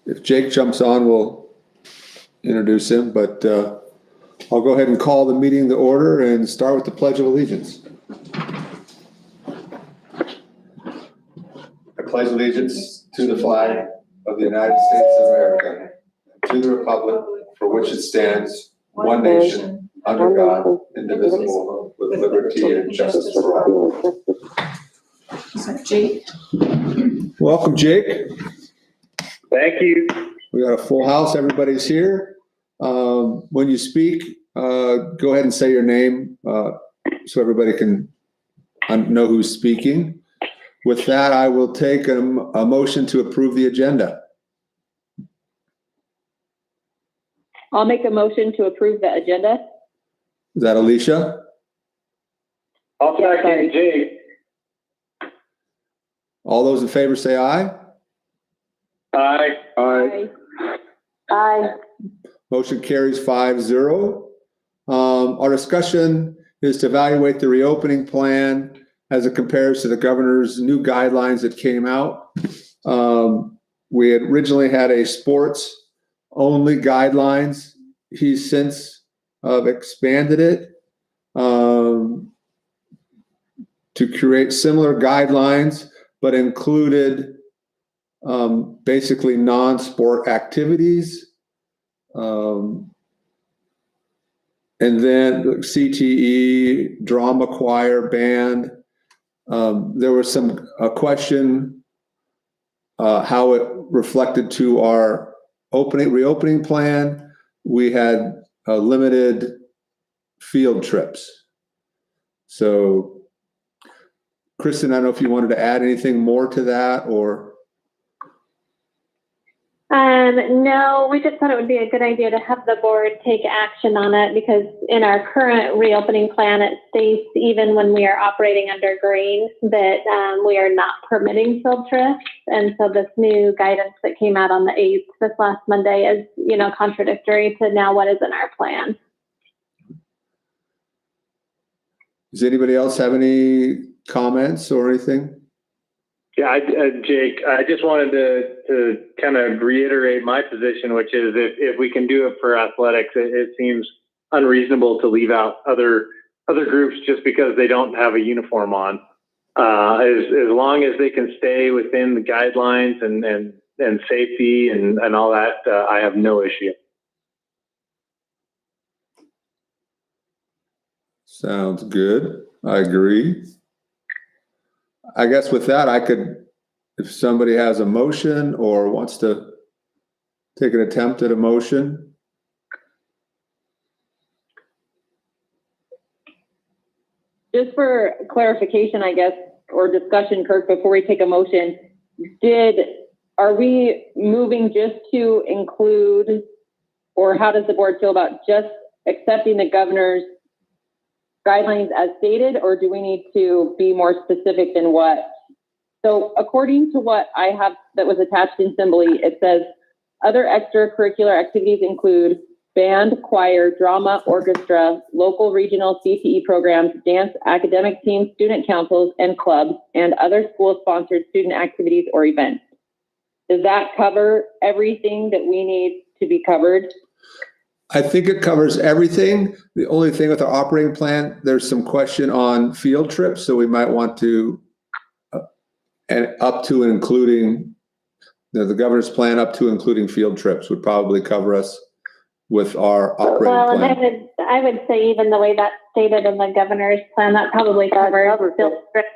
if Jake jumps on, we'll introduce him, but I'll go ahead and call the meeting to order and start with the Pledge of Allegiance. I pledge allegiance to the flag of the United States of America, to the republic for which it stands, one nation, under God, indivisible, with liberty and justice for all. Is that Jake? Welcome, Jake. Thank you. We got a full house. Everybody's here. When you speak, go ahead and say your name so everybody can know who's speaking. With that, I will take a motion to approve the agenda. I'll make a motion to approve the agenda. Is that Alicia? I'll second Jake. All those in favor say aye. Aye. Aye. Aye. Motion carries 5-0. Our discussion is to evaluate the reopening plan as it compares to the governor's new guidelines that came out. We had originally had a sports only guidelines. He's since expanded it to create similar guidelines, but included basically non-sport activities. And then CTE, drama choir, band. There was a question how it reflected to our reopening plan. We had limited field trips. So, Kristen, I don't know if you wanted to add anything more to that or. No, we just thought it would be a good idea to have the board take action on it because in our current reopening plan, it states even when we are operating under green that we are not permitting field trips. And so this new guidance that came out on the 8th, this last Monday, is, contradictory to now what is in our plan. Does anybody else have any comments or anything? Yeah, Jake, I just wanted to kind of reiterate my position, which is if we can do it for athletics, it seems unreasonable to leave out other groups just because they don't have a uniform on. As long as they can stay within the guidelines and safety and all that, I have no issue. Sounds good. I agree. I guess with that, I could, if somebody has a motion or wants to take an attempt at a motion. Just for clarification, I guess, or discussion, Kirk, before we take a motion, are we moving just to include, or how does the board feel about just accepting the governor's guidelines as stated, or do we need to be more specific than what? So according to what I have that was attached in Assembly, it says other extracurricular activities include band, choir, drama, orchestra, local regional CTE programs, dance, academic teams, student councils, and clubs, and other school-sponsored student activities or events. Does that cover everything that we need to be covered? I think it covers everything. The only thing with our operating plan, there's some question on field trips, so we might want to, and up to and including, the governor's plan up to including field trips would probably cover us with our operating plan. And I would say even the way that's stated in the governor's plan, that probably covers field trips.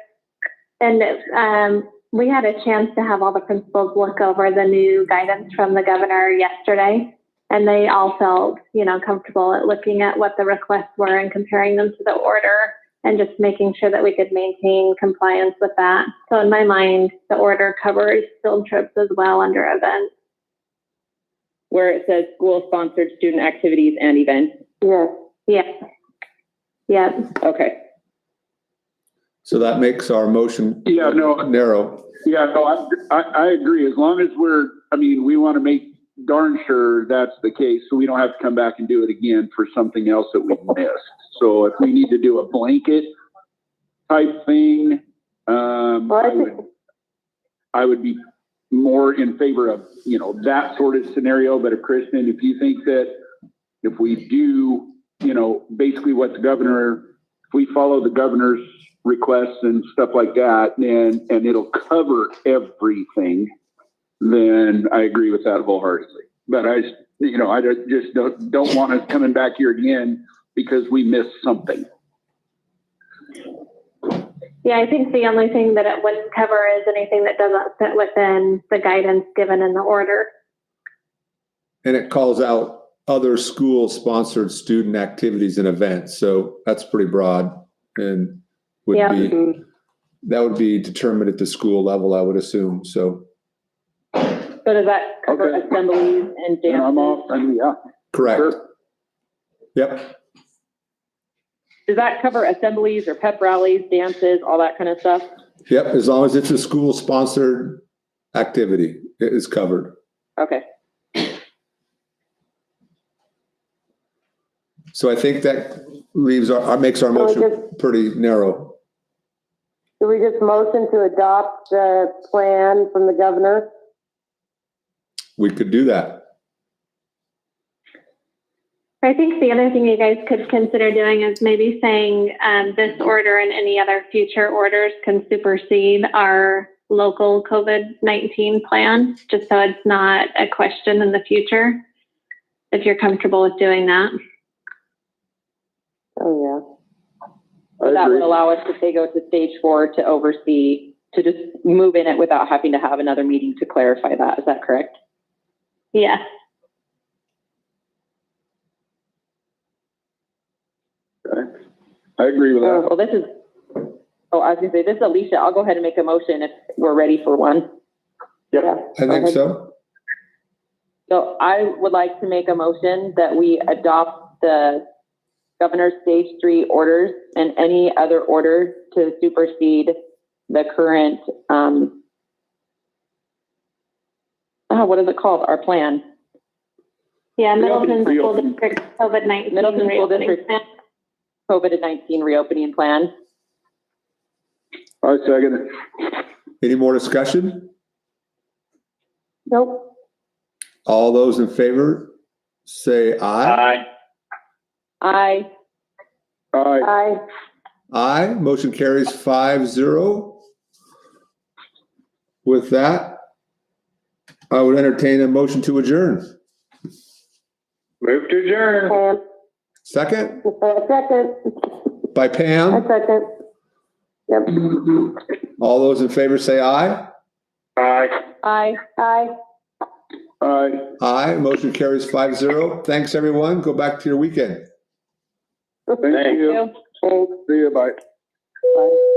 And we had a chance to have all the principals look over the new guidance from the governor yesterday. And they all felt, comfortable at looking at what the requests were and comparing them to the order and just making sure that we could maintain compliance with that. So in my mind, the order covers field trips as well under events. Where it says school-sponsored student activities and events? Yes. Yes. Yes. Okay. So that makes our motion narrow. Yeah, no, I agree. As long as we want to make darn sure that's the case so we don't have to come back and do it again for something else that we missed. So if we need to do a blanket type thing, I would be more in favor of, that sort of scenario. But if Kristen, if you think that if we do, basically what if we follow the governor's requests and stuff like that, and it'll cover everything, then I agree with that wholeheartedly. But I just don't want us coming back here again because we missed something. Yeah, I think the only thing that it wouldn't cover is anything that doesn't fit within the guidance given in the order. And it calls out other school-sponsored student activities and events. So that's pretty broad and that would be determined at the school level, I would assume. So. So does that cover Okay. assemblies and And I'm dances? off, and yeah. Correct. Sure. Yep. Does that cover assemblies or pep rallies, dances, all that kind of stuff? Yep. As long as it's a school-sponsored activity, it is covered. Okay. So I think that makes our motion pretty narrow. Do we just motion to adopt the plan from the governor? We could do that. I think the other thing you guys could consider doing is maybe saying this order and any other future orders can supersede our local COVID-19 plan, just so it's not a question in the future, if you're comfortable with doing that. Oh, I That agree. would allow us to go to stage 4 to oversee, to just move in it without having to have another meeting to clarify that. Is that correct? Yes. I agree with that. Well, I was gonna say, this is Alicia. I'll go ahead and make a motion if we're ready for one. yeah. I think so. So I would like to make a motion that we adopt the governor's stage 3 orders and any other orders to supersede the current, what is it called? Our plan. Yeah, Middleton School Reopening. District COVID-19 Middleton School reopening District. plan. COVID-19 reopening plan. I second it. Any more discussion? Nope. All those in favor, say aye. Aye. Aye. Aye. Aye. Motion carries 5-0. With that, I would entertain a motion to adjourn. Move to adjourn. Second Second. by I Pam. second. Yep. All those in favor say aye. Aye. Aye. Aye. Aye. Aye. Motion carries 5-0. Thanks, everyone. Go back to your weekend. Thank you. Thanks. See you. Bye. Bye.